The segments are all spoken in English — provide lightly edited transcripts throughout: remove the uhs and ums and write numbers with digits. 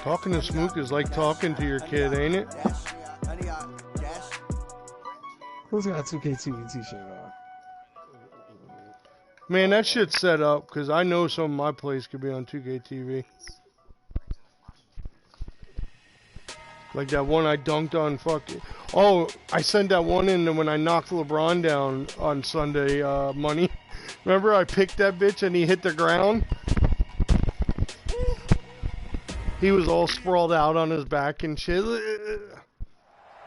Talking to Smook is like talking to your kid, ain't it? Who's got a 2K t-shirt on? Man, that shit's set up, because I know some of my plays could be on 2K TV. Like that one I dunked on fucking... Oh, I sent that one in when I knocked LeBron down on Sunday, money. Remember I picked that bitch and he hit the ground? He was all sprawled out on his back and shit.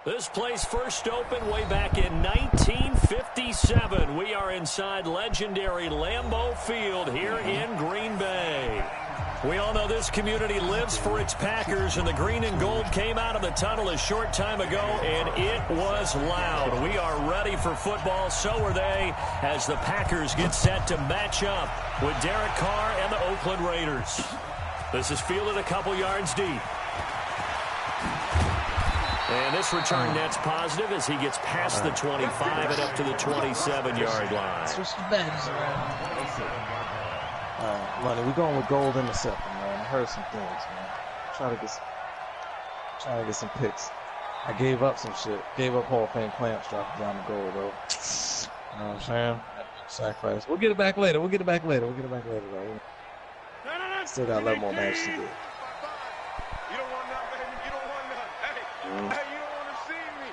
This place first opened way back in 1957. We are inside legendary Lambeau Field here in Green Bay. We all know this community lives for its Packers, and the green and gold came out of the tunnel a short time ago, and it was loud. We are ready for football, so are they, as the Packers get set to match up with Derek Carr and the Oakland Raiders. This is fielded a couple yards deep. And this return net's positive as he gets past the 25 and up to the 27-yard line. Switch the badges around. Money, we're going with gold interceptor, man. I heard some things, man. Trying to get some picks. I gave up some shit. Gave up Hall of Fame clamps dropping down the goal, though. You know what I'm saying? Sacrifice. We'll get it back later. Though. Still got a lot more matches to do. You don't want none, baby. You don't want none. Hey, you don't want to see me.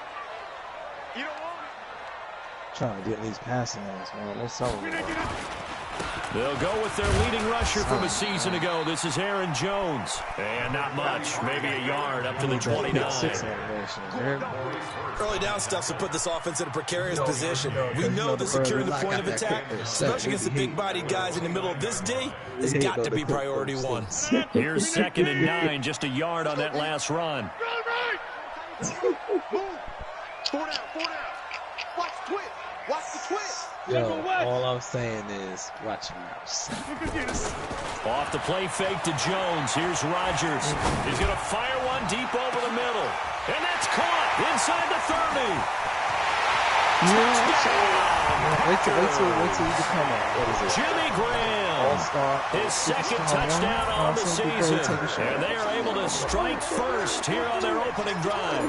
You don't want it. Trying to get these passing lanes, man. There's some of them. They'll go with their leading rusher from a season ago. This is Aaron Jones. And not much. Maybe a yard up to the 29. Early down stuff to put this offense in a precarious position. We know that securing the point of attack, especially against the big-bodied guys in the middle of this day, has got to be priority one. Here's 2nd and 9, just a yard on that last run. Four down. Watch the twist. Yo, all I'm saying is, watch your mouse. Off the play fake to Jones. Here's Rodgers. He's going to fire one deep over the middle. And that's caught inside the 30. Wait till you become what is it? Jimmy Graham. All-star. His second touchdown on the season. And they are able to strike first here on their opening drive.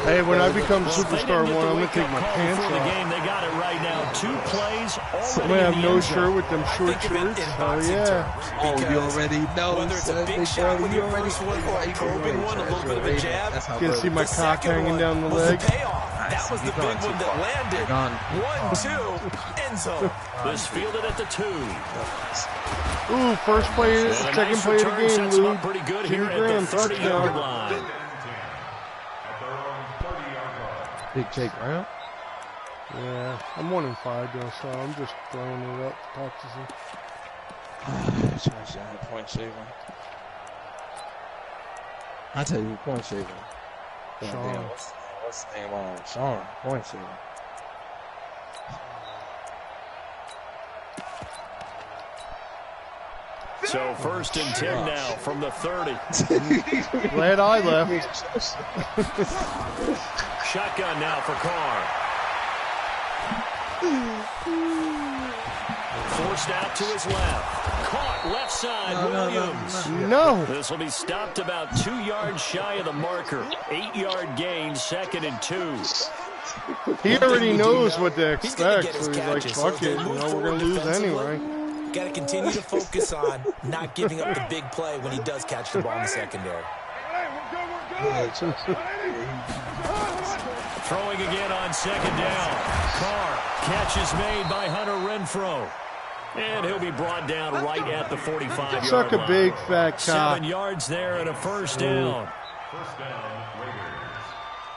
Hey, when I become Superstar 1, I'm going to take my pants off. The game, they got it right now. 2 plays already. I'm going to have no shirt with them short shorts. Oh, yeah. Oh, you already know. Whether it's a big shot with your first one or a probing one, a little bit of a jab. You can see my cock hanging down the leg. That was the big one that landed. 1-2, end zone. This fielded at the 2. Ooh, first play, second play of the game, Lou. Pretty good Jimmy here at Graham, the 30-yard line. Big Jake Brown? Yeah, I'm 1-5 though, so I'm just throwing it up, practicing. Point shaving. I tell you, point shaving. Sean. What's the name on Sean? Point shaving. So 1st and 10 now from the 30. Glad I left. Shotgun now for Carr. Forced out to his left. Caught left side, Williams. No. This will be stopped about 2 yards shy of the marker. 8-yard gain, 2nd and 2. He already knows what to expect, so he's like, fuck it, you know, we're going to lose anyway. Got to continue to focus on not giving up the big play when he does catch the ball in the secondary. Throwing again on 2nd down. Carr, catch is made by Hunter Renfrow. And he'll be brought down right at the 45-yard line. Suck a big fat cock. 7 yards there and a 1st down.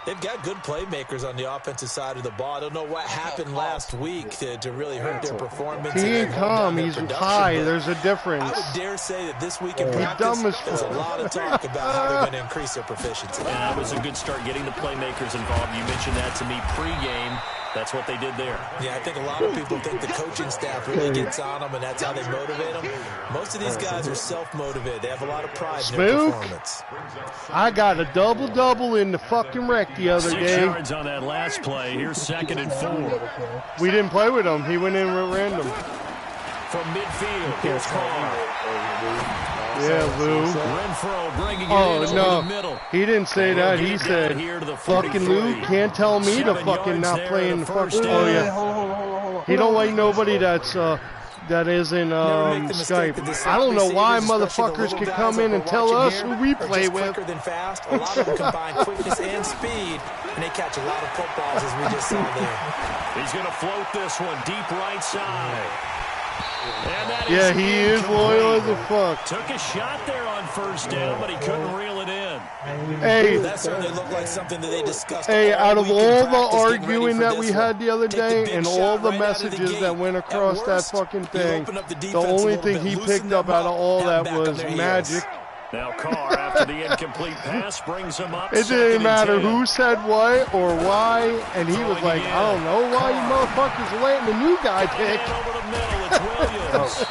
They've got good playmakers on the offensive side of the ball. I don't know what happened last week to really hurt their performance. He ain't calm. He's high. The's a difference. I would dare say that this week in practice, there's a lot of talk about how they're going to increase their proficiency. And that was a good start getting the playmakers involved. You mentioned that to me pregame. That's what they did there. Yeah, I think a lot of people think the coaching staff really gets on them, and that's how they motivate them. Most of these guys are self-motivated. They have a lot of pride in their performance. I got a double-double in the fucking wreck the other 6 day. yards on that last play. Here's 2nd and 4. We didn't play with him. He went in at random. From midfield, here's Carr. Yeah, Lou. Renfro bringing it in Oh, over no. the middle. He didn't say And that. we'll He get said, down here to the fucking Lou 43. can't tell me to 7 fucking yards not there play on in the the first fucking... Oh, down. yeah. Hold on. He don't like nobody that's... that is in Skype. I don't know why motherfuckers could come in and tell us who we play with. Quicker than fast. A lot of them combine quickness and speed, and they catch a lot of footballs, as we just saw there. He's going to float this one deep right side. And that Yeah, he is loyal as a fuck. Took a shot there on first down, but he couldn't reel it in. Hey, That certainly looked like something that they discussed. hey, all out of week in all the practice, getting ready arguing for that this we one. had the other Take the day big and shot all the right out of the messages gate. that went At across that worst, fucking you thing, open up the the defense a only little thing bit, he loosen picked up them out of all and that back on was their heels. magic. Now Carr, after the incomplete pass, brings him up. It second didn't and matter 10. who said what or why, and he was like, I don't know why you motherfuckers are letting the new guy pick. And over the middle, it's Williams.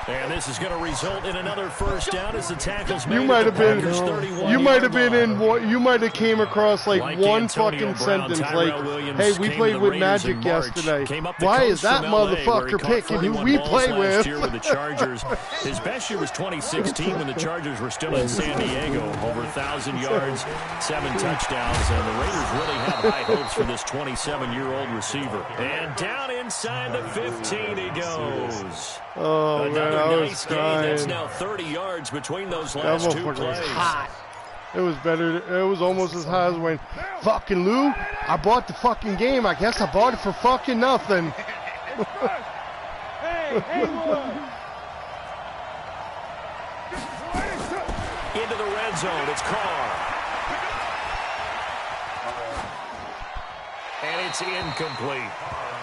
And this is going to result in another first down as the tackles made. You might have been, you might have been in. in one, you might have came across like one Antonio fucking Brown, sentence Tyrell like, Williams hey, we came played to the with Raiders Magic in March. yesterday. Came up the Why coast is that from LA, where he motherfucker caught picking who 41 we balls play last with? year with the Chargers. His best year was 2016 when the Chargers were still in San Diego. Over 1,000 yards, 7 touchdowns, and the Raiders really have high hopes for this 27-year-old receiver. And down inside the 15 he goes. Oh, Another man, I was nice gain. That's crying. now 30 yards between those That last 2 motherfucker plays. was hot. It was better. It was almost as high as when, fucking Lou, I bought the fucking game. I guess I bought it for fucking nothing. Into the red zone, it's Carr. And it's incomplete.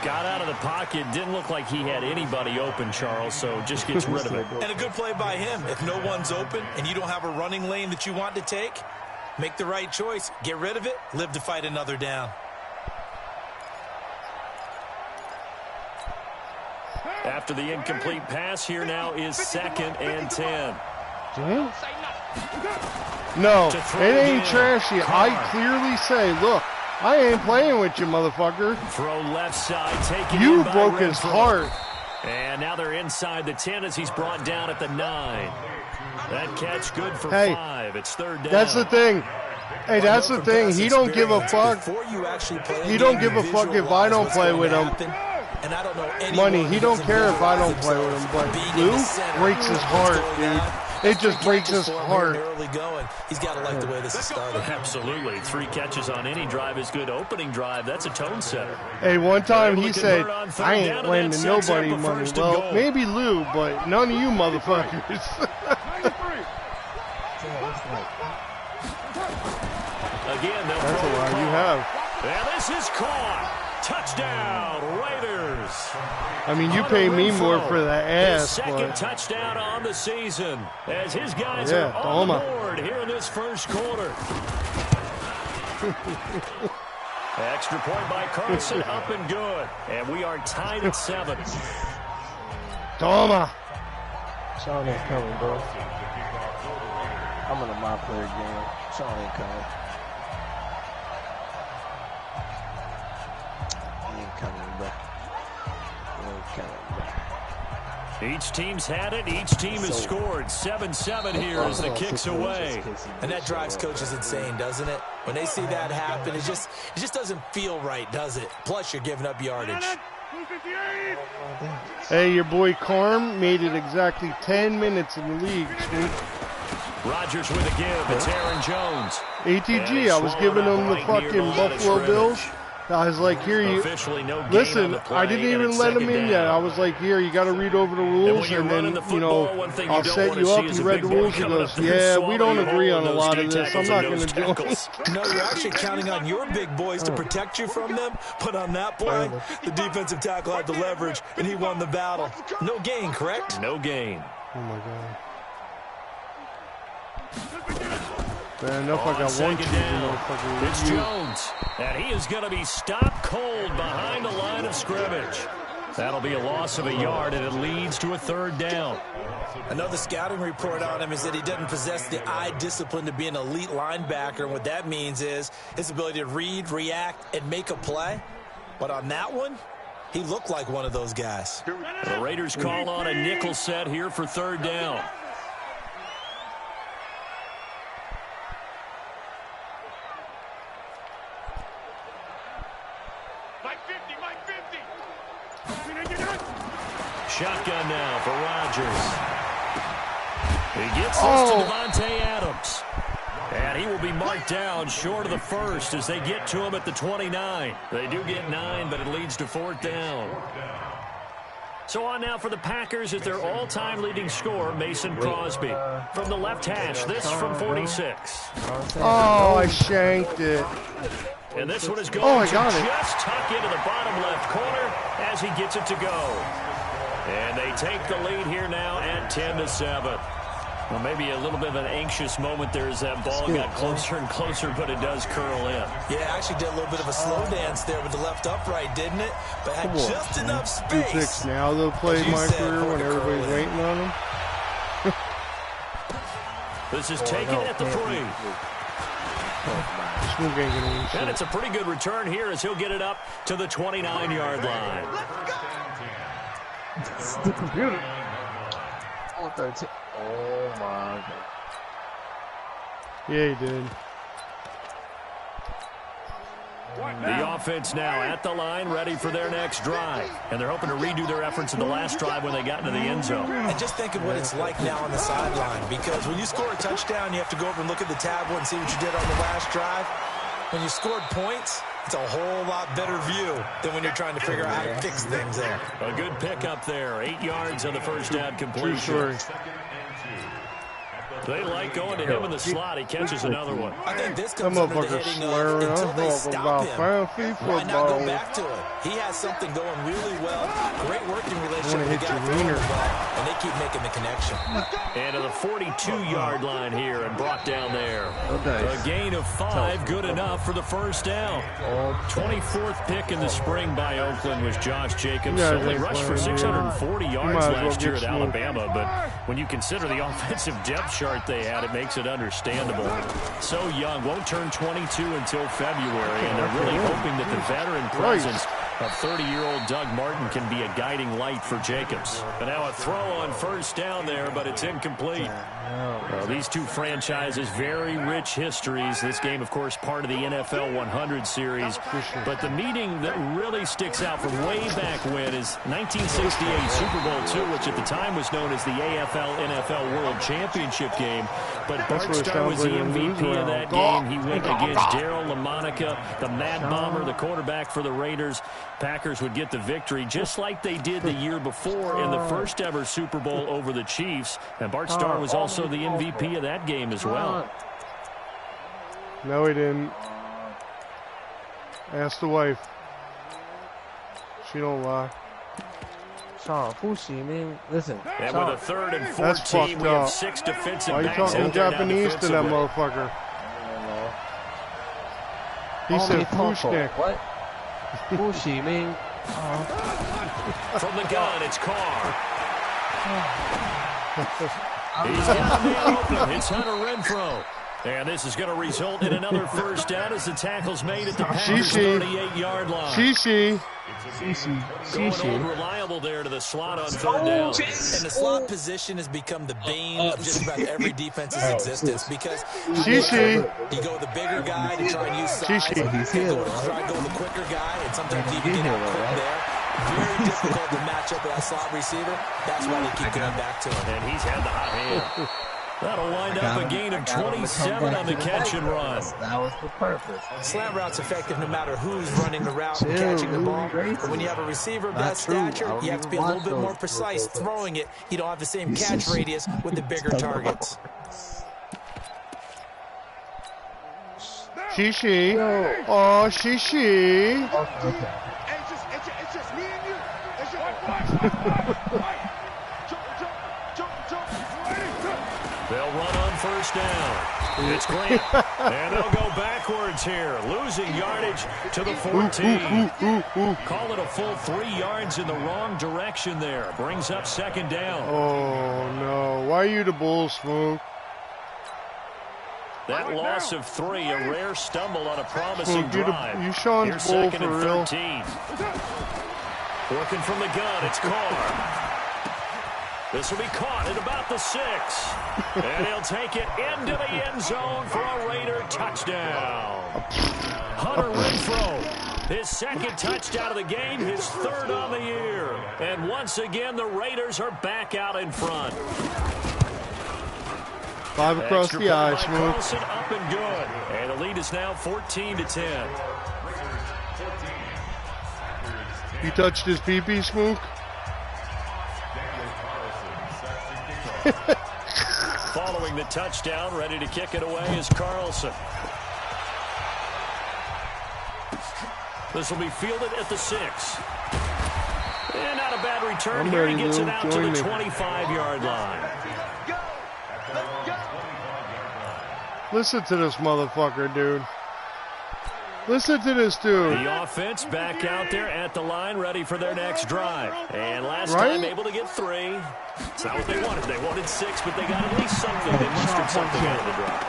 Got out of the pocket, didn't look like he had anybody open, Charles, so just gets rid of it. And a good play by him. If no one's open and you don't have a running lane that you want to take, make the right choice. Get rid of it. Live to fight another down. After the incomplete pass, here now is 2nd and 10. No, it ain't trashy. I clearly say, look, I ain't playing with you, motherfucker. Throw left side, taken You in by broke his Renfro. heart. And now they're inside the 10 as he's brought down at the 9. That catch good for Hey, 5. It's 3rd down. That's the thing. Hey, that's the thing. He don't give a fuck. He don't give a fuck if I don't play with him. And I don't know Money, he don't care if I don't play with him. But Lou breaks his heart, dude. It just breaks his heart. Early going. He's got to like the way this is started. Absolutely. 3 catches on any drive is good. Opening drive, that's a tone setter. Hey, one time he Able to said, convert on third I down, ain't and lending that sets up nobody a money. first and Well, goal. maybe Lou, but none of you motherfuckers. Again, they'll That's a throw lot Carr. you have. And this is caught. Touchdown, Raiders. I mean, you pay me more for the His ass, second but touchdown on the season as his guys Yeah, are on the toma. board here in this first quarter. Extra point by Carson, up and good. And we are tied at 7. Toma. Sean ain't coming, bro. I'm in a my player game. Sean ain't coming. He ain't coming, bro. He ain't coming, bro. Each team's had it. Each team has scored. 7-7 here as the kick's away. And that drives coaches insane, doesn't it? When they see that happen, it just doesn't feel right, does it? Plus, you're giving up yardage. Hey, your boy Carm made it exactly 10 minutes in the league, Snoop. Rodgers with a give. It's Aaron Jones. ATG, I was giving him the fucking Buffalo Bills. I was like, here you Officially no gain on listen. the play, I didn't and even it's let him 2nd in yet. down. I was like, here, you got to read over the And rules, when you're and running then the you know football, one thing you I'll don't set want you to up. see is You a read big the boy rules. He coming goes, up there yeah, swallowing we don't you agree whole on a in lot those of knee this. I'm tackles not and going those to do it. tackles. No, you're actually counting on your big boys to protect you from them. But on that play, the defensive tackle had the leverage, and he won the battle. No gain, correct? No gain. Oh my god. Man, enough I got one cheesy motherfucker. It's Jones, and he is going to be stopped cold behind the line of scrimmage. That'll be a loss of a yard, and it leads to a 3rd down. Another scouting report on him is that he doesn't possess the eye discipline to be an elite linebacker, and what that means is his ability to read, react, and make a play. But on that one, He looked like one of those guys. The Raiders call on a nickel set here for third down. Shotgun now for Rodgers. He gets this to Devontae Adams. And he will be marked down short of the first as they get to him at the 29. They do get 9, but it leads to fourth down. So on now for the Packers at their all-time leading scorer, Mason Crosby. From the left hash, this from 46. Oh, I shanked it. And this one is going to just tuck into the bottom left corner as he gets it to go. And they take the lead here now at 10-7. Well, maybe a little bit of an anxious moment there as that ball got closer and closer, but it does curl in. Yeah, actually did a little bit of a slow dance there with the left upright, didn't it? But had just enough space. Now they'll play my career when everybody's waiting on them. This is taken at the 3. And it's a pretty good return here as he'll get it up to the 29-yard line. It's the computer. 13. Oh, my God. Yeah, he did. The offense now at the line, ready for their next drive. And they're hoping to redo their efforts in the last drive when they got into the end zone. And just think of what it's like now on the sideline. Because when you score a touchdown, you have to go over and look at the tablet and see what you did on the last drive. When you scored points, it's a whole lot better view than when you're trying to figure out how to fix things there. A good pickup there. 8 yards on the first down completion. They like going to him in the slot. He catches another one. I think this comes under the heading of until they stop him. Why not go back to it? He has something going really well. Great working relationship with the guy throwing the ball, and they keep making the connection. And to the 42-yard line here and brought down there. A gain of 5, good enough for the first down. 24th pick in the spring by Oakland was Josh Jacobs. Only rushed for 640 yards last year at Alabama, but when you consider the offensive depth chart they had, it makes it understandable. So young, won't turn 22 until February, and they're really hoping that the veteran presence of 30-year-old Doug Martin can be a guiding light for Jacobs. But now a throw on first down there, but it's incomplete. These two franchises, very rich histories. This game, of course, part of the NFL 100 series. But the meeting that really sticks out from way back when is 1968 Super Bowl II, which at the time was known as the AFL-NFL World Championship game. But Bart Starr was the MVP of that game. He went against Darryl LaMonica, the Mad Bomber, the quarterback for the Raiders. Packers would get the victory just like they did the year before in the first ever Super Bowl over the Chiefs. And Bart Starr was also the MVP of that game as well. No, he didn't. Ask the wife. She don't lie. Sean, Fushi, man, listen. And Sean, with a 3rd and 14, that's fucked we have up. 6 defensive Why are you backs talking out there Japanese to that motherfucker? He said Fushnik. What? Fushi, man. From the gun, it's Carr. He's got the man open. It's Hunter Renfrow. And this is going to result in another first down as the tackle's made at the Packers' 38-yard line. Going old reliable there to the slot on third down. And the slot position has become the bane of just about every defense's existence because you go with the bigger guy to try and use size. You try to go with the quicker guy, and sometimes you even get out quick there. Very difficult to match up with that slot receiver. That's why they keep going back to him. And he's had the hot hand. That'll wind up a gain of 27 on the catch and run. That was the purpose. Slant route's effective no matter who's running the route and catching the ball. But when you have a receiver of that stature, you have to be a little bit more precise throwing it. You don't have the same catch radius with the bigger targets. Shishi. Oh, Shishi. It's just me and you. It's just They'll run on first down. It's Grant. And they'll go backwards here, losing yardage to the 14. Call it a full 3 yards in the wrong direction there. Brings up second down. Oh, no. Why are you the bull, Smoke? That loss of 3, a rare stumble on a promising drive. You Sean's bull for real. Working from the gun, it's Carr. This will be caught at about the 6. And he'll take it into the end zone for a Raider touchdown. Hunter Renfrow, his second touchdown of the game, his 3rd on the year. And once again, the Raiders are back out in front. 5 across the eye, Smoke. Carlson up and good. And the lead is now 14-10. He touched his pee-pee, Smoke? Following the touchdown, ready to kick it away is Carlson. This will be fielded at the 6. And not a bad return here. He gets it out to the 25-yard line. Listen to this motherfucker, dude. Listen to this dude. The offense back out there at the line, ready for their next drive. And last time able to get 3. It's not what they wanted. They wanted 6, but they got at least something. They mustered something out of the drive.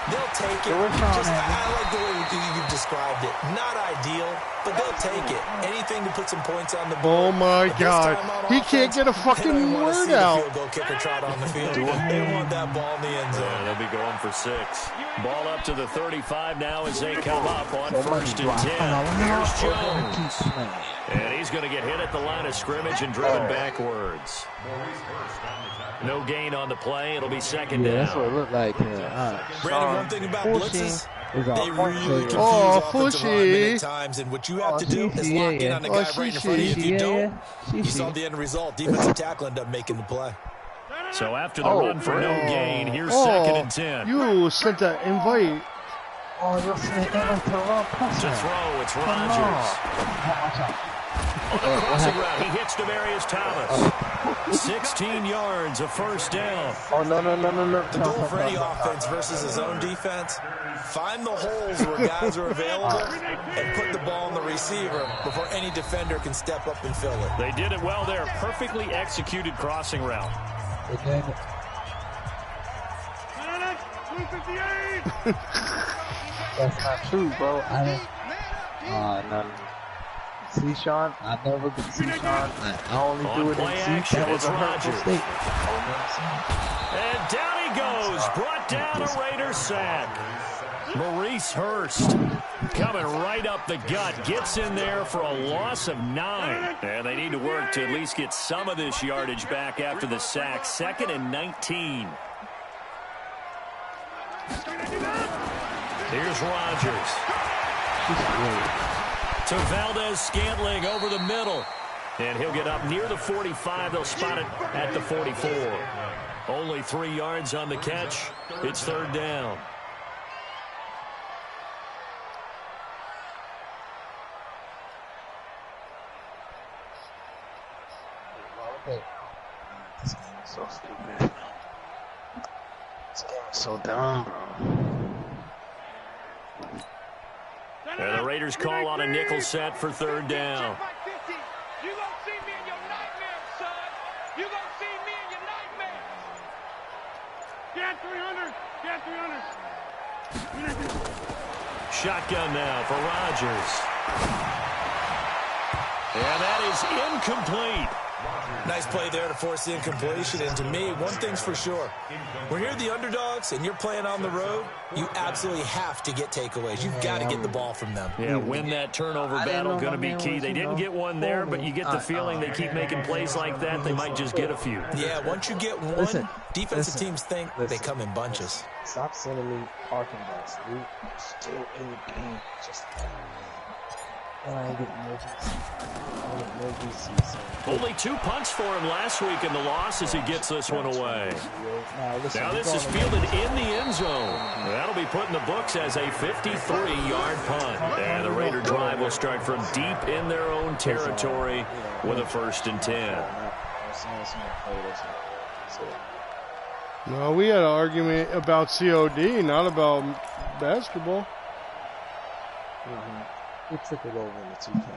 They'll take it. I like the way you've described it. Not ideal, but they'll take it. Anything to put some points on the board. Oh my God. He can't get a fucking word out. Field goal kicker trot on the field. They want that ball in the end zone. Yeah, they'll be going for 6. Ball up to the 35 now as they come up on 1st and 10. Here's Jones. And he's going to get hit at the line of scrimmage and driven backwards. No gain on the play. It'll be 2nd down. That's what it looked like. Brandon, one thing about blitzes, they really confuse offensive linemen at times, and what you have to do is lock in on the guy right in front of you. If you don't, you saw the end result. Defensive tackle ended up making the play. So after the run for no gain, here's 2nd and 10. You sent that invite. To throw, it's Rodgers. On the crossing route, he hits Demaryius Thomas. 16 yards, a 1st down. The goal for any offense versus his own defense, find the holes where guys are available and put the ball on the receiver before any defender can step up and fill it. They did it well there. Perfectly executed crossing route. That's not true, bro. See, Sean, I never could see Sean. I only do it in C. That was a hurtful statement. And down he goes. Brought down a Raider sack. Maurice Hurst coming right up the gut. Gets in there for a loss of 9. And they need to work to at least get some of this yardage back after the sack. 2nd and 19. Here's Rodgers. To Valdez-Scantling over the middle. And he'll get up near the 45. They'll spot it at the 44. Only 3 yards on the catch. It's 3rd down. This game is so stupid. This game is so dumb, bro. And the Raiders call on a nickel set for 3rd down. You gonna see me in your nightmares, son. You gonna see me in your nightmares. Get 300. Get 300. Shotgun now for Rodgers. And that is incomplete. Nice play there to force the incompletion. And to me, one thing's for sure. When you're the underdogs and you're playing on the road, you absolutely have to get takeaways. You've got to get the ball from them. Yeah, win that turnover battle, going to be key. They didn't get one there, but you get the feeling they keep making plays like that, they might just get a few. Yeah, once you get one, defensive teams think they come in bunches. Stop sending me parking bus, dude. I'm still in the game. Just and I ain't getting no VCs. Only 2 punts for him last week in the loss as he gets this one away. Now this is fielded in the end zone. That'll be put in the books as a 53-yard punt. And the Raider drive will start from deep in their own territory with a 1st and 10. No, we had an argument about COD, not about basketball. We took it over in the 2K.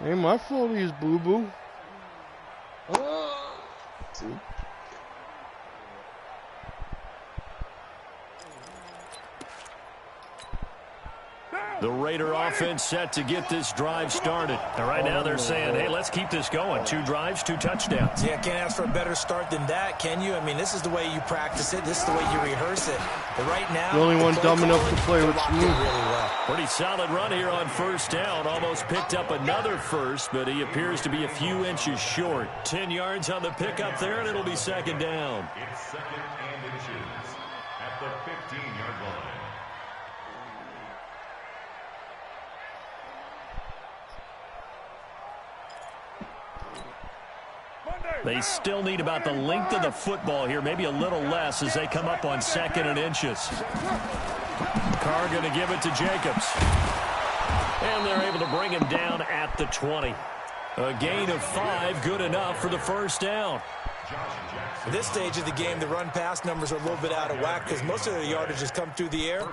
Ain't my fault he's boo-boo. See? The Raider offense set to get this drive started. And right now they're saying, hey, let's keep this going. 2 drives, 2 touchdowns. Yeah, can't ask for a better start than that, can you? I mean, this is the way you practice it. This is the way you rehearse it. But right now, the only one dumb enough to play with me. Really well. Pretty solid run here on first down. Almost picked up another first, but he appears to be a few inches short. 10 yards on the pickup there, and it'll be second down. It's second and inches at the 15-yard line. They still need about the length of the football here, maybe a little less as they come up on 2nd and inches. Carr going to give it to Jacobs. And they're able to bring him down at the 20. A gain of 5, good enough for the first down. At this stage of the game, the run-pass numbers are a little bit out of whack because most of the yardage has come through the air.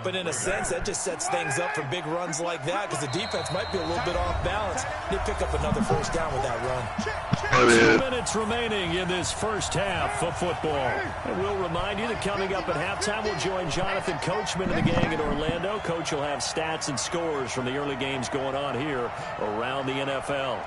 But in a sense, that just sets things up for big runs like that because the defense might be a little bit off balance. They pick up another first down with that run. 2 minutes remaining in this first half of football. And we'll remind you that coming up at halftime, we'll join Jonathan Coachman and the gang in Orlando. Coach will have stats and scores from the early games going on here around the NFL.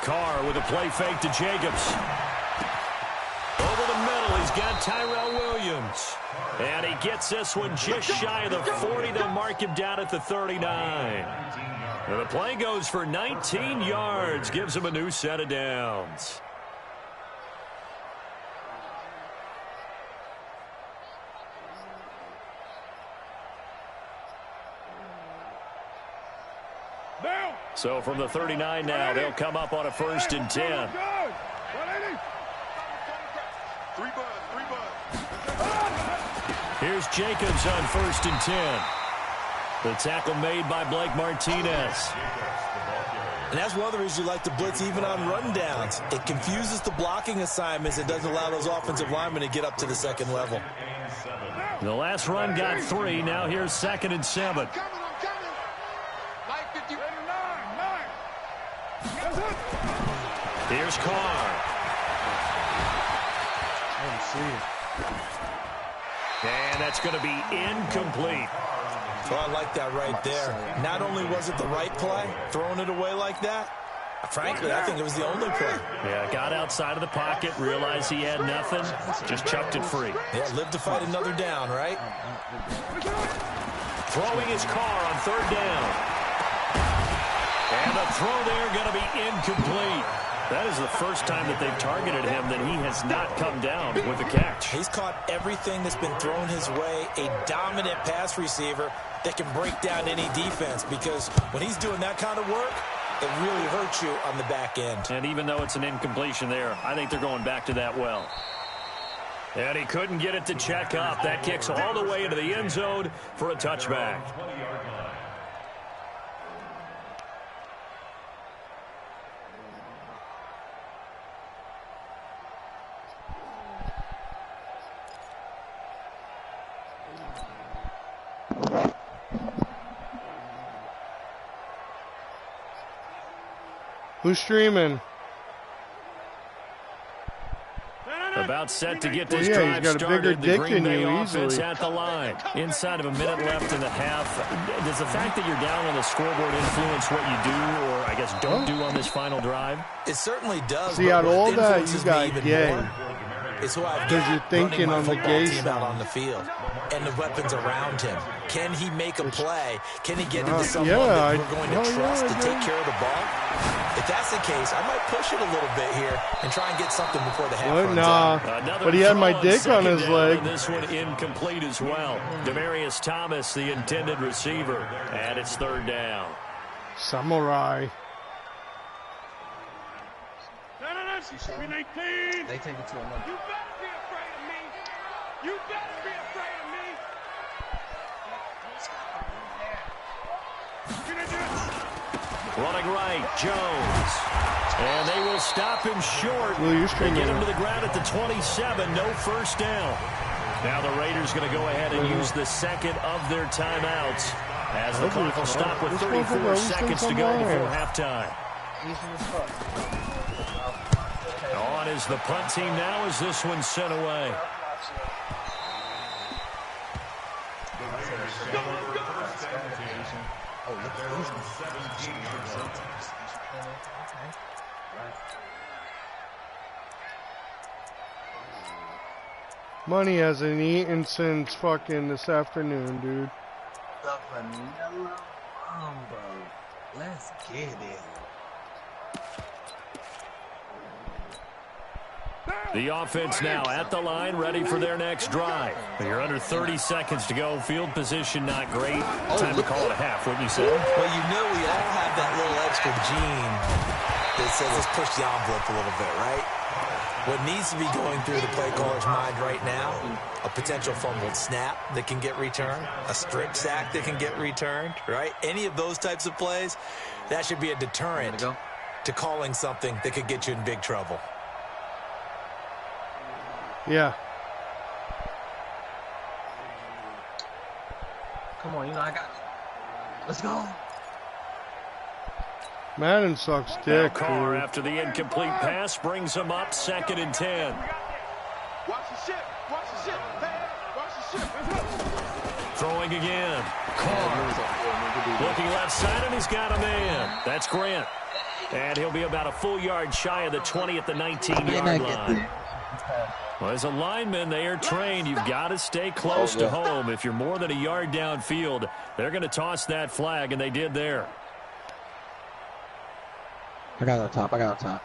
Carr with a play fake to Jacobs. Over the middle, he's got Tyrell Williams. And he gets this one just shy of the 40. They'll mark him down at the 39. And the play goes for 19 yards. Gives him a new set of downs. So from the 39 now, they'll come up on a 1st and 10. Here's Jacobs on 1st and 10. The tackle made by Blake Martinez. And that's one of the reasons you like to blitz even on rundowns. It confuses the blocking assignments. It doesn't allow those offensive linemen to get up to the second level. The last run got 3. Now here's 2nd and 7. Here's Carr. And that's going to be incomplete. So I like that right there. Not only was it the right play, throwing it away like that, frankly, I think it was the only play. Yeah, got outside of the pocket, realized he had nothing, just chucked it free. Yeah, live to fight another down, right? Throwing his Carr on 3rd down. And the throw there going to be incomplete. That is the first time that they've targeted him that he has not come down with a catch. He's caught everything that's been thrown his way. A dominant pass receiver that can break down any defense because when he's doing that kind of work, it really hurts you on the back end. And even though it's an incompletion there, I think they're going back to that well. And he couldn't get it to check up. That kicks all the way into the end zone for a touchback. Who's streaming? About set to get this drive he's got a bigger started. dick The Green than Bay you offense easily. at the line. Inside of a minute left in the half. Does the fact that you're down on the scoreboard influence what you do, or I guess don't do on this final drive? It certainly does. See, out of all that, you got gay. It's who I've Because you're thinking on the gay team out side. on the field and the weapons around him. Can he make a play? Can he get into someone yeah, that we're going to trust to take care of the ball? If that's the case, I might push it a little bit here and try and get something before the half runs out. Another but he had my throw on dick on second his down, leg. and this one incomplete as well. Demarius Thomas, the intended receiver, and it's 3rd down. Samurai. They take it to another. You better be afraid of me. You better be afraid of me. Running right, Jones. And they will stop him short. Will, you're They streaming get him it. to the ground at the 27. No first down. Now the Raiders going to go ahead and use the second of their timeouts. As the clock will stop with 34 seconds to go before halftime. On is the punt team now as this one's sent away. Money hasn't eaten since fucking this afternoon, dude. The vanilla combo. Let's get it. The offense now at the line, ready for their next drive. You're under 30 seconds to go. Field position not great. Time to call it a half, wouldn't you say? Well, you know we all have that little extra gene that says let's push the envelope a little bit, right? What needs to be going through the play caller's mind right now, a potential fumbled snap that can get returned, a strip sack that can get returned, right? Any of those types of plays, that should be a deterrent to calling something that could get you in big trouble. Yeah. Come on, you know I got it. Let's go. Madden sucks Now dick, Carr, dude. after the incomplete pass, brings him up 2nd and 10. Watch the ship. Watch the ship. Hey, watch the ship. Throwing again. Carr looking left side, and he's got a man. That's Grant. And he'll be about a full yard shy of the 20 at the 19-yard line. Well, as a lineman, they are trained. You've got to stay close to home. If you're more than a yard downfield, they're going to toss that flag, and they did there. I got on top. I got on top.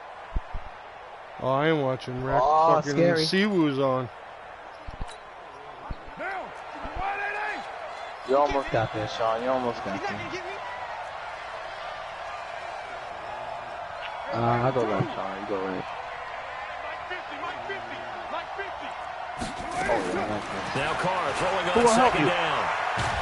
Oh, I ain't watching Rick. Oh, Fucking scary. Siwoo's on. You almost got this, Sean. You almost got this. I go right, Sean. You go right. Now Carr throwing on 2nd down.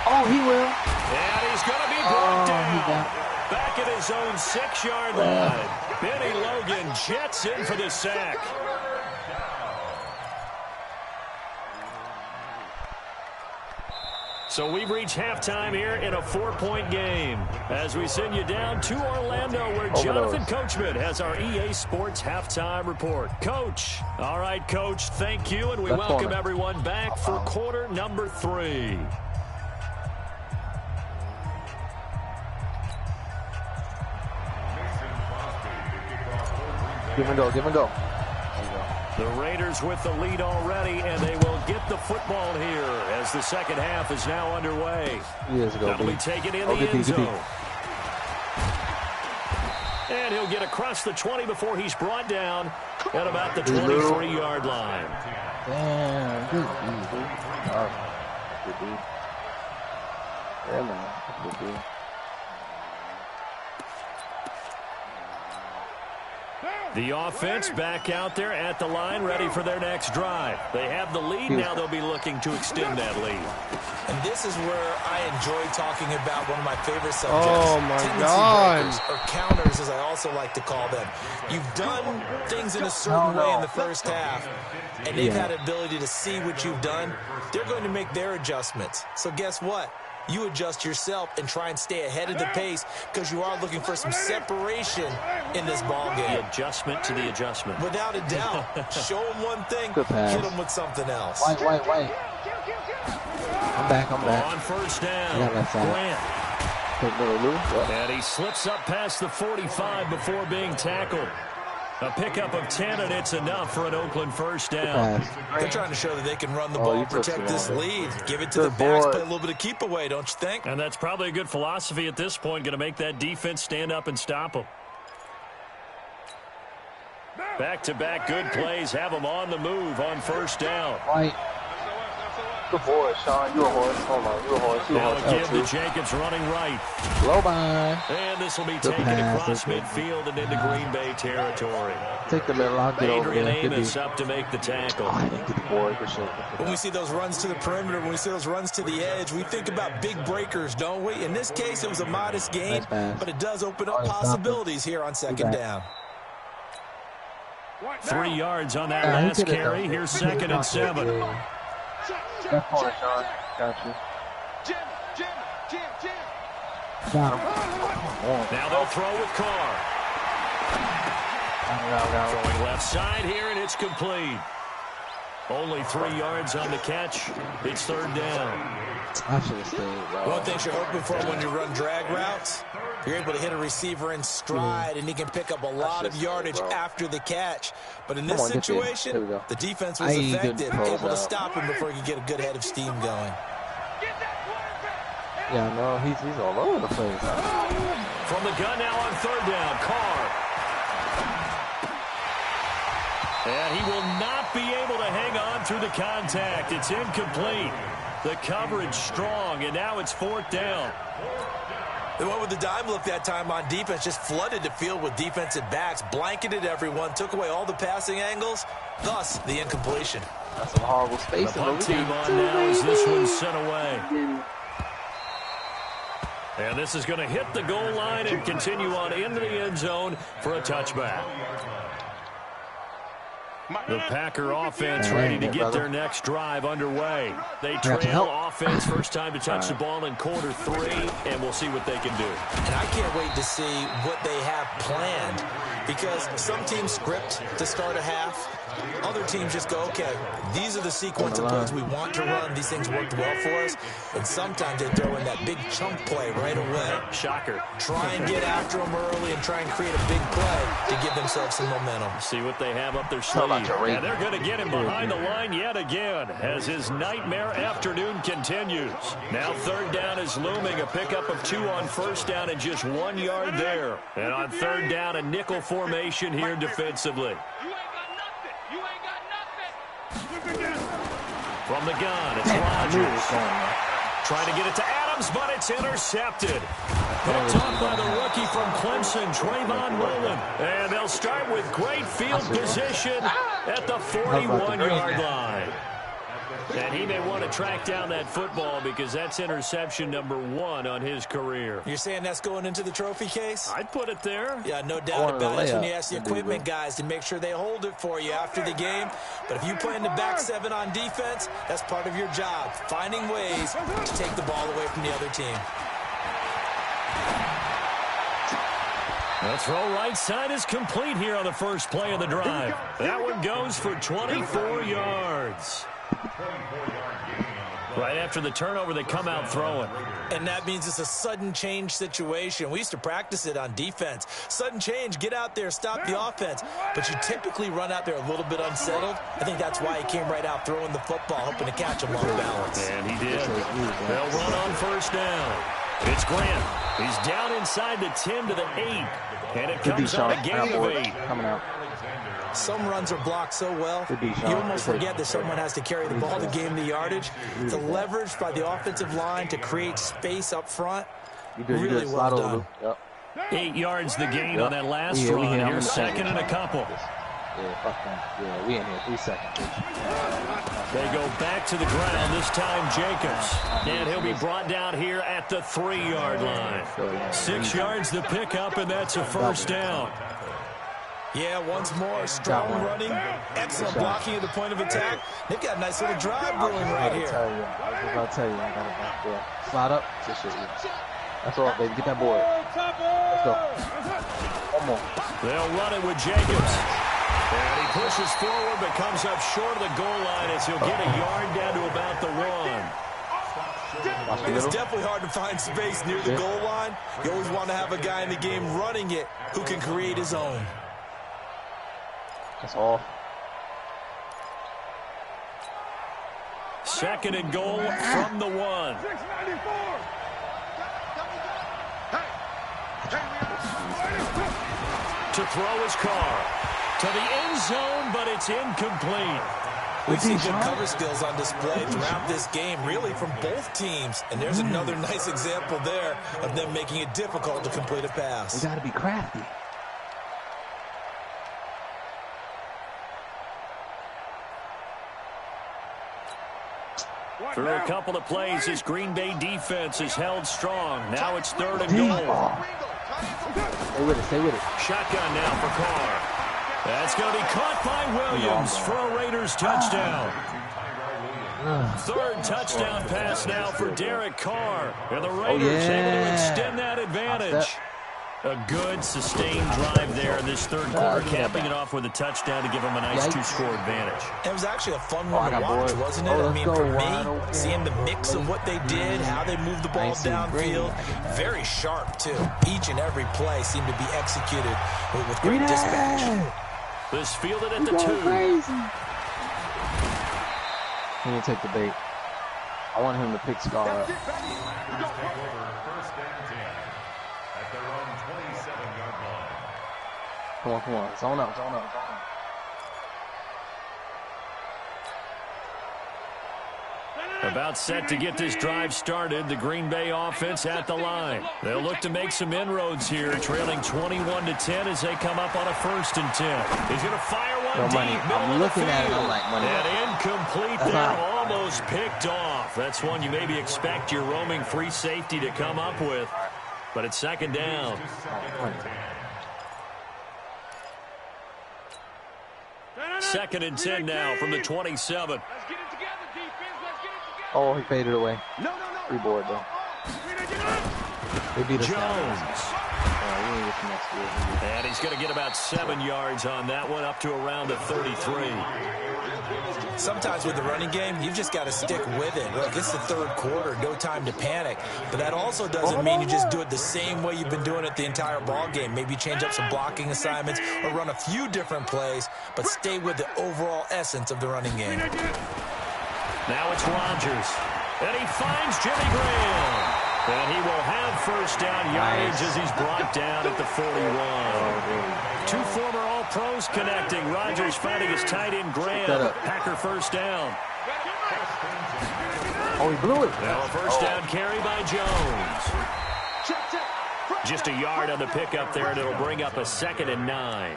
Oh, he will. And he's going to be brought down. Back at his own 6-yard line. Benny Logan jets in for the sack. So we've reached halftime here in a 4-point game. As we send you down to Orlando, where Jonathan Coachman has our EA Sports halftime report. Coach. All right, Coach, thank you, and we welcome everyone back for quarter number 3. Give and go. Give and go. The Raiders with the lead already, and they will get the football here as the second half is now underway. That'll be taken in the end zone. And he'll get across the 20 before he's brought down at about the 23-yard line. Damn, good dude. Good dude. Yeah, man. Good dude. The offense back out there at the line, ready for their next drive. They have the lead. Now they'll be looking to extend that lead. And this is where I enjoy talking about one of my favorite subjects. Oh, my God. Breakers, or counters, as I also like to call them. You've done things in a certain way in the first half, and they've had the ability to see what you've done. They're going to make their adjustments. So guess what? You adjust yourself and try and stay ahead of the pace because you are looking for some separation in this ball game. The adjustment to the adjustment. Without a doubt. Show them one thing, hit them with something else. Wait. I'm back. On first down, Grant. And he slips up past the 45 before being tackled. A pickup of 10, and it's enough for an Oakland first down. They're trying to show that they can run the ball, protect this lead. Give it to the backs, play a little bit of keep away, don't you think? And that's probably a good philosophy at this point, going to make that defense stand up and stop them. Back-to-back good plays have them on the move on first down. Right. Good boy, Sean. You a horse. Hold on. You a horse. Now give to Jacobs running right. Blow by. And this will be taken across midfield and into Green Bay territory. Take the middle. I'll get over Adrian there. Amos up to make the tackle. When we see those runs to the perimeter, when we see those runs to the edge, we think about big breakers, don't we? In this case, it was a modest gain, but it does open up possibilities here on second down. 3 yards on that last carry. Here's 2nd and 7. That corner, Sean. Got you. Jim. Got him. Now they'll throw with Carr. Throwing left side here, and it's complete. Only 3 yards on the catch. It's third down. I should have stayed, bro. One thing you're hoping for when you run drag routes, you're able to hit a receiver in stride, and he can pick up a lot of yardage after the catch. But in this situation, the defense was effective, able to stop him before he could get a good head of steam going. Yeah, no, he's all over the place. From the gun now on third down, Carr. And he will not be able to hang on through the contact. It's incomplete. The coverage strong, and now it's fourth down. The one with the dime look that time on defense just flooded the field with defensive backs, blanketed everyone, took away all the passing angles, thus the incompletion. That's some horrible space. The punt team on now as this one's sent away. And this is going to hit the goal line and continue on into the end zone for a touchback. The Packer offense ready to get their next drive underway. They trail offense first time to touch the ball in quarter 3, and we'll see what they can do. And I can't wait to see what they have planned, because some teams script to start a half. Other teams just go, okay, these are the sequence of plays we want to run. These things worked well for us. And sometimes they throw in that big chunk play right away. Shocker. Try and get after them early and try and create a big play to give themselves some momentum. See what they have up their sleeve. And they're going to get him behind the line yet again as his nightmare afternoon continues. Now third down is looming. A pickup of 2 on first down and just 1 yard there. And on third down, a nickel formation here defensively. From the gun, it's Rodgers. Trying to get it to Adams, but it's intercepted. Picked off by the rookie from Clemson, Trayvon Mullen. And they'll start with great field position at the 41-yard line. And he may want to track down that football because that's interception number 1 on his career. You're saying that's going into the trophy case? I'd put it there. Yeah, no doubt about it. That's when you ask the equipment guys to make sure they hold it for you after the game. But if you play in the back 7 on defense, that's part of your job, finding ways to take the ball away from the other team. The throw right side is complete here on the first play of the drive. That one goes for 24 yards. Right after the turnover, they come out throwing. And that means it's a sudden change situation. We used to practice it on defense. Sudden change, get out there, stop the offense. But you typically run out there a little bit unsettled. I think that's why he came right out throwing the football, hoping to catch him off balance. And he did. They'll run on first down. It's Grant. He's down inside the 10 to the 8. And it comes out a gain of 8. Coming out. Some runs are blocked so well, you almost forget that someone has to carry the ball to gain the yardage. The leverage by the offensive line to create space up front, really well done. 8 yards the gain on that last run. Here's second and a couple. Yeah, fuck that. Yeah, we in here 3 seconds. They go back to the ground, this time Jacobs. And he'll be brought down here at the 3-yard line. 6 yards the pickup, and that's a first down. Yeah, once more, strong running, excellent blocking at the point of attack. They've got a nice little drive brewing right here. I'll tell you, I got it back there. Slide up. That's all, baby. Get that board. Let's go. One more. They'll run it with Jacobs. And he pushes forward, but comes up short of the goal line as he'll get a yard down to about the 1. It's definitely hard to find space near the goal line. You always want to have a guy in the game running it who can create his own. That's all. Second and goal from the 1. To throw his car. To the end zone, but it's incomplete. We've seen good cover skills on display throughout this game, really from both teams. And there's another nice example there of them making it difficult to complete a pass. We got to be crafty. Through a couple of plays, this Green Bay defense is held strong. Now it's third and goal. Stay with it. Shotgun now for Carr. That's going to be caught by Williams for a Raiders touchdown. Third touchdown pass now for Derek Carr. And the Raiders able to extend that advantage. A good, sustained drive there in this third quarter, capping it off with a touchdown to give them a nice two-score advantage. It was actually a fun one to watch, wasn't it? I mean, for me, seeing the mix of what they did, how they moved the ball downfield, very sharp, too. Each and every play seemed to be executed with great dispatch. This fielded at the 2. He didn't take the bait. I want him to pick Scar up. Come on. Zone up. About set to get this drive started. The Green Bay offense at the line. They'll look to make some inroads here, trailing 21-10 as they come up on a 1st and 10. He's going to fire one deep. I'm looking at it. I'm like, money. And incomplete there, almost picked off. That's one you maybe expect your roaming free safety to come up with. But it's 2nd down. Second and 10 now from the 27. Oh, he faded away. Free board, though. They beat us Jones. And he's going to get about 7 yards on that one, up to around the 33. Sometimes with the running game, you've just got to stick with it. Look, it's the third quarter, no time to panic. But that also doesn't mean you just do it the same way you've been doing it the entire ball game. Maybe change up some blocking assignments or run a few different plays, but stay with the overall essence of the running game. Now it's Rodgers. And he finds Jimmy Graham. And he will have first down yardage as he's brought down at the 41. 2 former All-Pros connecting. Rodgers finding his tight end Graham. Packer first down. Oh, he blew it. Now a first down carry by Jones. Just a yard on the pickup there, and it'll bring up a 2nd and 9.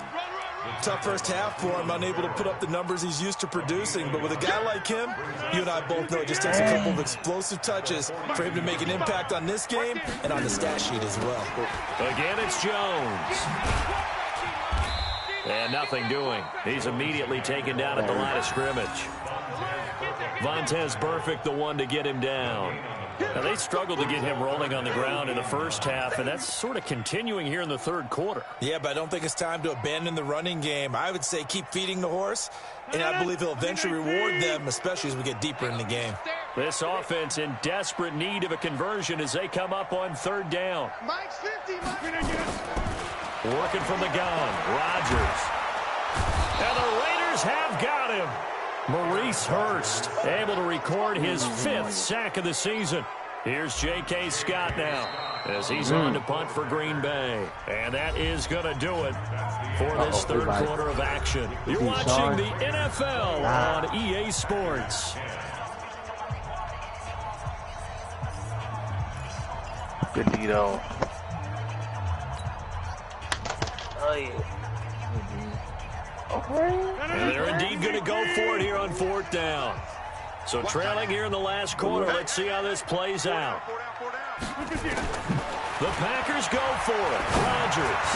Tough first half for him, unable to put up the numbers he's used to producing. But with a guy like him, you and I both know it just takes a couple of explosive touches for him to make an impact on this game and on the stat sheet as well. Again, it's Jones. And nothing doing. He's immediately taken down at the line of scrimmage. Vontez Burfict, the one to get him down. Now, they struggled to get him rolling on the ground in the first half, and that's sort of continuing here in the third quarter. Yeah, but I don't think it's time to abandon the running game. I would say keep feeding the horse, and I believe he'll eventually reward them, especially as we get deeper in the game. This offense in desperate need of a conversion as they come up on 3rd down. Working from the gun, Rodgers. And the Raiders have got him. Maurice Hurst able to record his 5th sack of the season. Here's J.K. Scott now as he's on to punt for Green Bay. And that is going to do it for this third quarter of action. You're watching the NFL on EA Sports. Good Dito. Oh, yeah. And they're indeed going to go for it here on 4th down. So trailing here in the last quarter. Let's see how this plays out. The Packers go for it. Rodgers.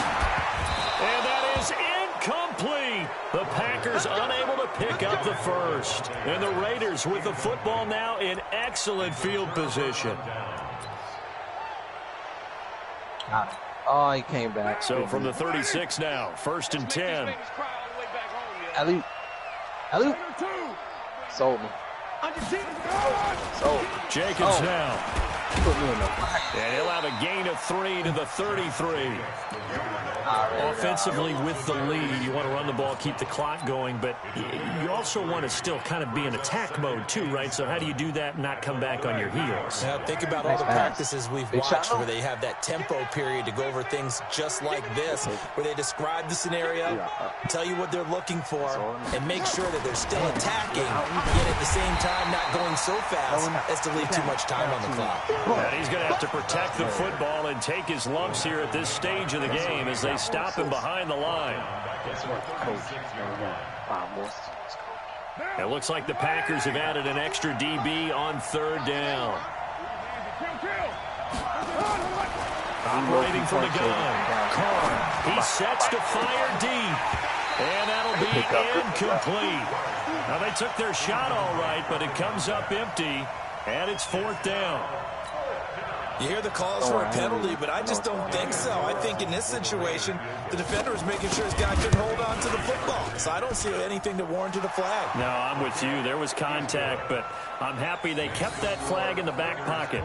And that is incomplete. The Packers unable to pick up the first. And the Raiders with the football now in excellent field position. Oh, he came back. So from the 36 now, 1st and 10. Alley. Sold me. Sold. Jacobs now. And he'll have a gain of 3 to the 33. Offensively with the lead, you want to run the ball, keep the clock going, but you also want to still kind of be in attack mode too, right? So how do you do that and not come back on your heels? Now think about all the practices we've watched where they have that tempo period to go over things just like this, where they describe the scenario, tell you what they're looking for, and make sure that they're still attacking, yet at the same time not going so fast as to leave too much time on the clock. And he's going to have to protect the football and take his lumps here at this stage of the game as they stop him behind the line. It looks like the Packers have added an extra DB on 3rd down. Operating from the gun. Carr. He sets to fire deep. And that'll be incomplete. Now, they took their shot all right, but it comes up empty, and it's 4th down. You hear the calls for a penalty, but I just don't think so. I think in this situation, the defender is making sure his guy couldn't hold on to the football. So I don't see anything that warranted a flag. No, I'm with you. There was contact, but I'm happy they kept that flag in the back pocket.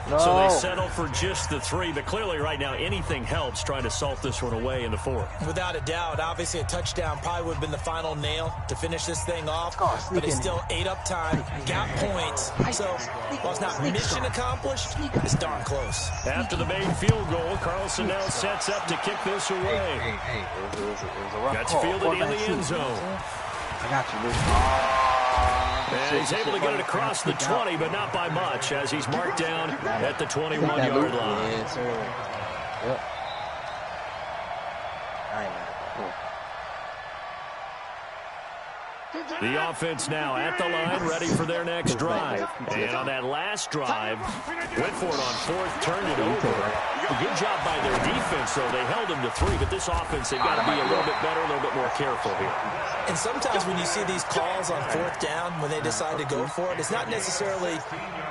No. So they settle for just the 3, but clearly right now anything helps trying to salt this one away in the 4th. Without a doubt, obviously a touchdown probably would have been the final nail to finish this thing off, but it still ate up time, got points, so while it's not mission accomplished, it's darn close. After the made field goal, Carlson now sets up to kick this away. It was a rough Gets call. fielded in the end zone. I got you, Luke. And he's able to get it across the 20, but not by much, as he's marked down at the 21-yard line. Yes, sir. Yep. I ain't mad. Cool. The offense now at the line, ready for their next drive. And on that last drive, went for it on 4th, turned it over. A good job by their defense, though. They held them to 3, but this offense, they've got to be a little bit better, a little bit more careful here. And sometimes when you see these calls on 4th down, when they decide to go for it, it's not necessarily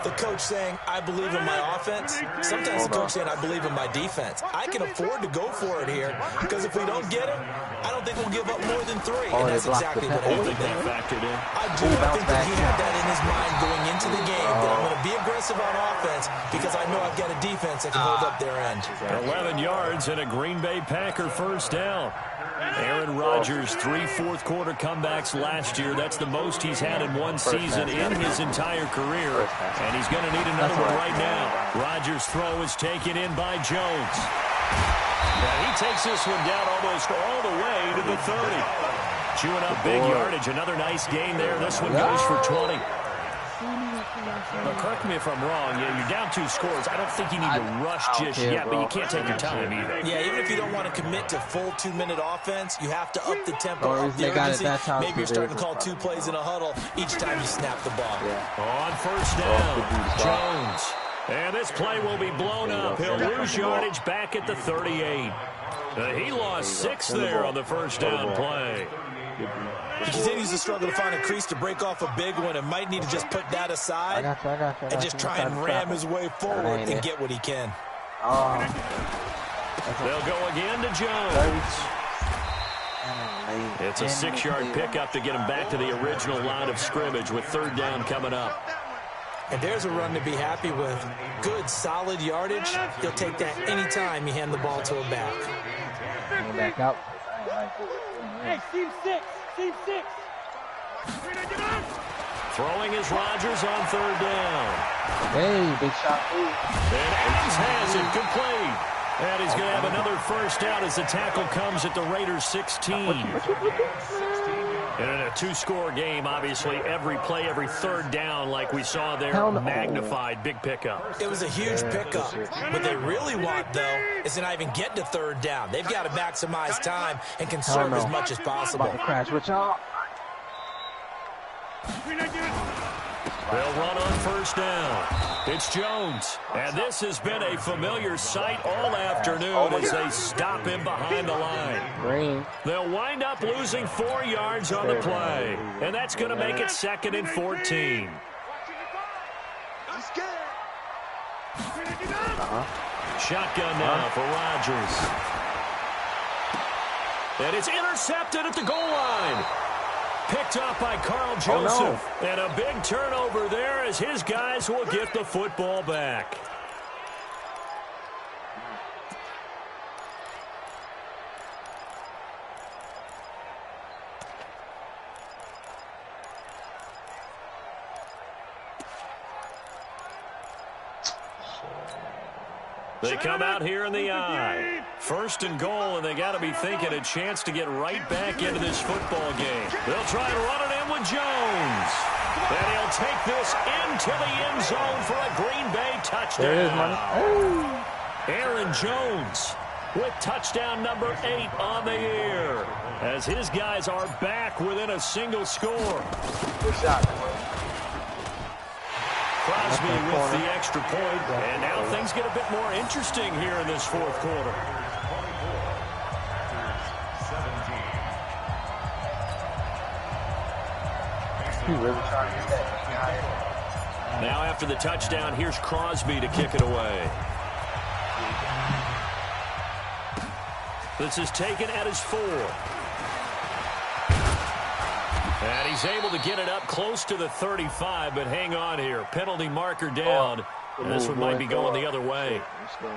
the coach saying, I believe in my offense. Sometimes the coach saying, I believe in my defense. I can afford to go for it here, because if we don't get it, I don't think we'll give up more than 3. And that's exactly what happened there. Factored in. I think that he had that in his mind going into the game, that I'm going to be aggressive on offense because I know I've got a defense that can hold up their end. 11 yards and a Green Bay Packer 1st down. Aaron Rodgers, 3 fourth-quarter comebacks last year. That's the most he's had in one season in his entire career. And he's going to need another one right now. Rodgers' throw is taken in by Jones. And he takes this one down almost all the way to the 30. Chewing up big yardage. Another nice gain there. This one goes for 20. Now, correct me if I'm wrong. Yeah, you're down 2 scores. I don't think you need to rush just yet, but you can't take your time either. Yeah, even if you don't want to commit to full 2-minute offense, you have to up the tempo, up the urgency. Maybe you're starting to call 2 plays in a huddle each time you snap the ball. On 1st down, Jones. And this play will be blown up. He'll lose yardage back at the 38. He lost 6 there on the 1st down play. He continues to struggle to find a crease to break off a big one and might need to just put that aside and just try and ram his way forward and get what he can. They'll go again to Jones. It's a 6-yard pickup to get him back to the original line of scrimmage with 3rd down coming up. And there's a run to be happy with. Good, solid yardage. He'll take that any time you hand the ball to a back. Back out. Hey, team 6. Team 6. Throwing is Rodgers on 3rd down. Hey, big shot. And Adams has it complete. And he's going to have another 1st down as the tackle comes at the Raiders' 16. And in a 2-score game, obviously, every play, every 3rd down, like we saw there, magnified, big pickup. It was a huge pickup. What they really want, though, is to not even get to 3rd down. They've got to maximize time and conserve as much as possible. Crash with y'all. They'll run on 1st down. It's Jones. And this has been a familiar sight all afternoon as they stop him behind the line. They'll wind up losing 4 yards on the play. And that's going to make it 2nd and 14. Shotgun now for Rodgers. And it's intercepted at the goal line. Picked off by Carl Joseph. Oh, no. And a big turnover there as his guys will get the football back. They come out here in the I. 1st and goal, and they got to be thinking a chance to get right back into this football game. They'll try and run it in with Jones. And he'll take this into the end zone for a Green Bay touchdown. There it is, money. Aaron Jones with touchdown number 8 on the year as his guys are back within a single score. Good shot. Crosby with the extra point, and now things get a bit more interesting here in this 4th quarter. He really trying to get that. Now after the touchdown, here's Crosby to kick it away. This is taken at his 4. And he's able to get it up close to the 35, but hang on here. Penalty marker down. And this one might be going the other way. Let's go.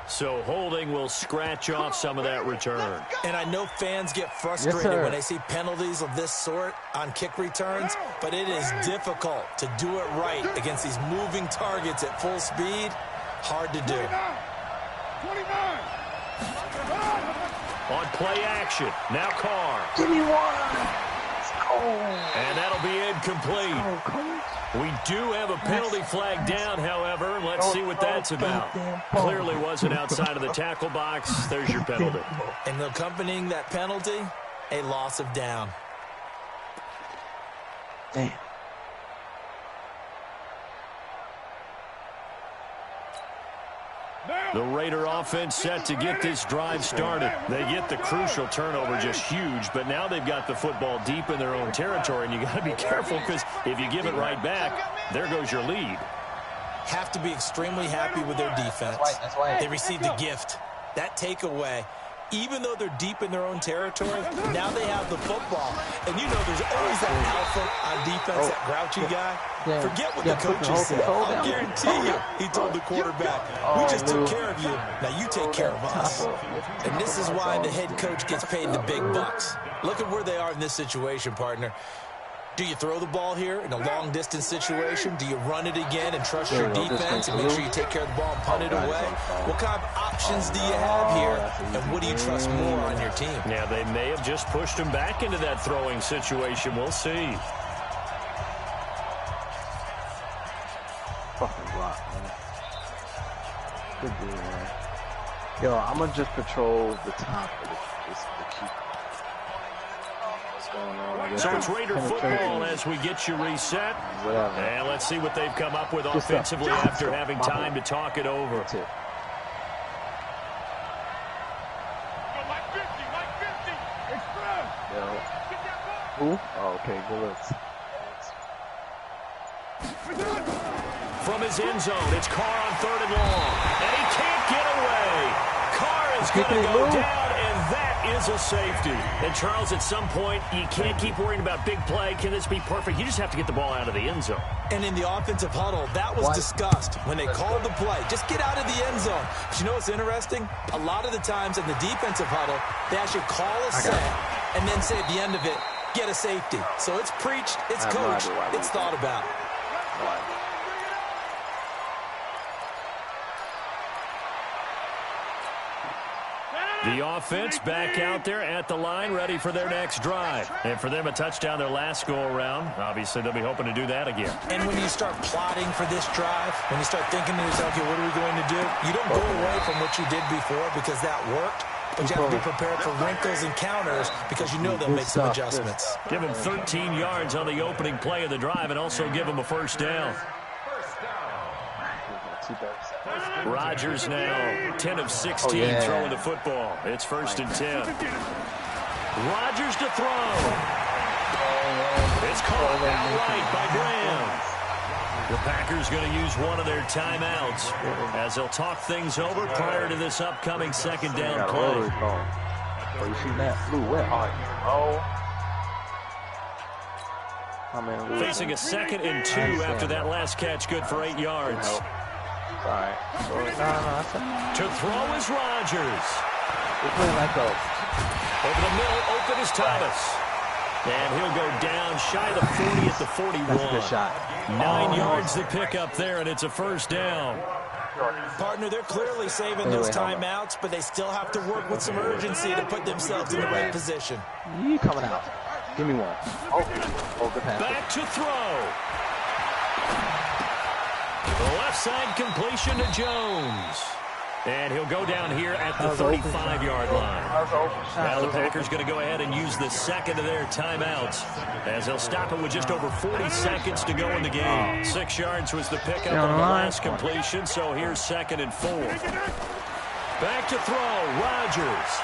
So holding will scratch off some of that return. And I know fans get frustrated when they see penalties of this sort on kick returns, but it is difficult to do it right against these moving targets at full speed. Hard to do. 29. On play action, now Carr. Give me one. And that'll be incomplete. We do have a penalty flag down, however. Let's see what that's about. Clearly wasn't outside of the tackle box. There's your penalty. And accompanying that penalty, a loss of down. Damn. The Raider offense set to get this drive started. They get the crucial turnover, just huge, but now they've got the football deep in their own territory, and you got to be careful because if you give it right back, there goes your lead. Have to be extremely happy with their defense. They received a gift. That takeaway, even though they're deep in their own territory, now they have the football. And you know there's always that alpha on defense, that grouchy guy. Forget what the coaches said. I'll guarantee you, he told the quarterback, we just took care of you. Now you take care of us. And this is why the head coach gets paid the big bucks. Look at where they are in this situation, partner. Do you throw the ball here in a long-distance situation? Do you run it again and trust your defense and make sure you take care of the ball and punt it away? What kind of options do you have here, and what do you trust more on your team? Yeah, they may have just pushed him back into that throwing situation. We'll see. Fucking rock, man. Good deal, man. Yo, I'm going to just patrol the top of the keeper. So it's Raider football as we get you reset. And let's see what they've come up with offensively after having time to talk it over. Go like 50, like 50. Express. Yo. Get that ball. Who? Oh, okay, good looks. From his end zone, it's Carr on 3rd and long. And he can't get away. Carr is going to go down, and that is a safety. And Charles, at some point, you can't keep worrying about big play. Can this be perfect? You just have to get the ball out of the end zone. And in the offensive huddle, that was discussed when they called the play. Just get out of the end zone. But you know what's interesting? A lot of the times in the defensive huddle, they actually call a set and then say at the end of it, get a safety. So it's preached, it's coached, it's thought about. The offense back out there at the line, ready for their next drive. And for them, a touchdown their last go-around. Obviously, they'll be hoping to do that again. And when you start plotting for this drive, when you start thinking to yourself, okay, what are we going to do? You don't go away from what you did before because that worked. But you have to be prepared for wrinkles and counters because you know they'll make some adjustments. Give them 13 yards on the opening play of the drive and also give them a first down. Rodgers now 10 of 16 throwing the football. It's 1st and 10. Rodgers to throw. It's caught outright by Graham. The Packers going to use one of their timeouts as they'll talk things over prior to this upcoming 2nd down play. Oh, you see that? Blue, where are you? Facing a 2nd and 2 after that last catch, good for 8 yards. Sorry. To throw is Rodgers. Over the middle, open is Thomas. And he'll go down shy of the 40 at the 41. That's a good shot. 9 yards to pick up there, and it's a first down. Partner, they're clearly saving those timeouts, but they still have to work with some urgency to put themselves in the right position. You coming out. Give me one. Oh, good pass. Back to throw. The left side completion to Jones. And he'll go down here at the 35-yard line. Now the Packers going to go ahead and use the 2nd of their timeouts as they'll stop it with just over 40 seconds to go in the game. 6 yards was the pickup on the last completion, so here's 2nd and 4. Back to throw, Rodgers.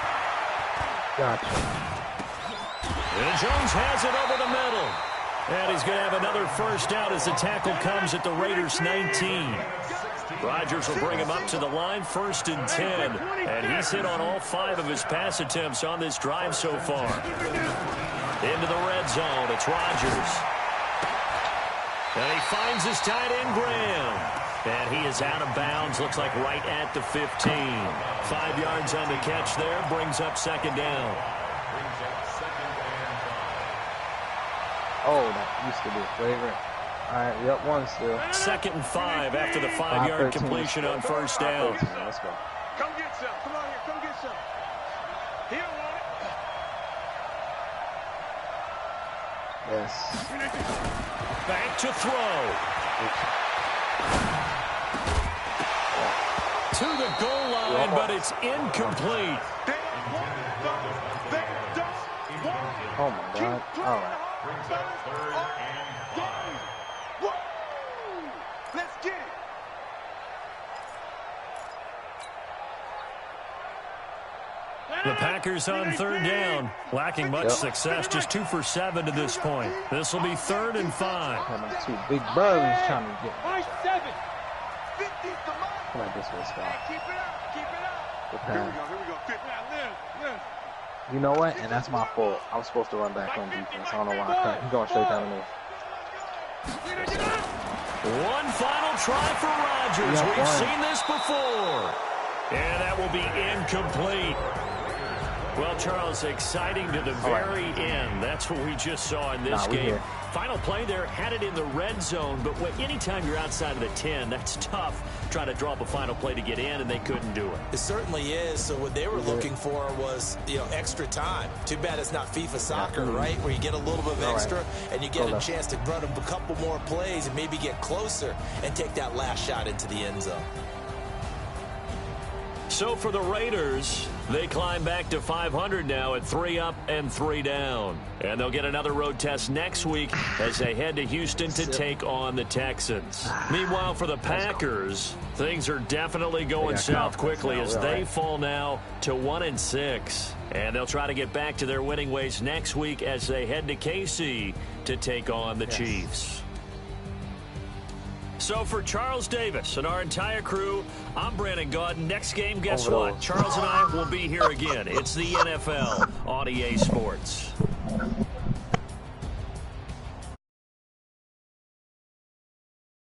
Gotcha. And Jones has it over the middle. And he's going to have another first down as the tackle comes at the Raiders' 19. Rodgers will bring him up to the line, 1st and 10. And he's hit on all 5 of his pass attempts on this drive so far. Into the red zone, it's Rodgers. And he finds his tight end, Graham. And he is out of bounds, looks like right at the 15. 5 yards on the catch there, brings up 2nd down. Oh, that used to be a favorite. All right, yep, 1 still. 2nd and 5 after the 5-yard completion on 1st down. Let's go. Come get some. Come on here. Come get some. He don't want it. Yes. Back to throw. To the goal line, but it's incomplete. Oh, my God. All right. Let's get it. The Packers on 3rd down, lacking much success, just 2 for 7 to this point. This will be 3rd and 5. Coming 2 big burleys trying to get me. 7. Come on, this way, Scott. Keep it up. Keep it up. Good Here we pass. go. Here we go. Live. You know what? And that's my fault. I was supposed to run back on defense. I don't know why I couldn't. He's going straight down the middle. One final try for Rodgers. We've seen this before. And that will be incomplete. Well, Charles, exciting to the very end. That's what we just saw in this game. Final play there, had it in the red zone, but anytime you're outside of the 10, that's tough. Trying to draw up a final play to get in, and they couldn't do it. It certainly is. So what they were looking for was, extra time. Too bad it's not FIFA soccer, right? Where you get a little bit of extra, and you get a chance to run a couple more plays and maybe get closer and take that last shot into the end zone. So for the Raiders, they climb back to 500 now at 3 up and 3 down. And they'll get another road test next week as they head to Houston to take on the Texans. Meanwhile, for the Packers, things are definitely going south quickly as they fall now to 1-6. And they'll try to get back to their winning ways next week as they head to KC to take on the Chiefs. So for Charles Davis and our entire crew, I'm Brandon Gaudin. Next game, guess what? Charles and I will be here again. It's the NFL on EA Sports.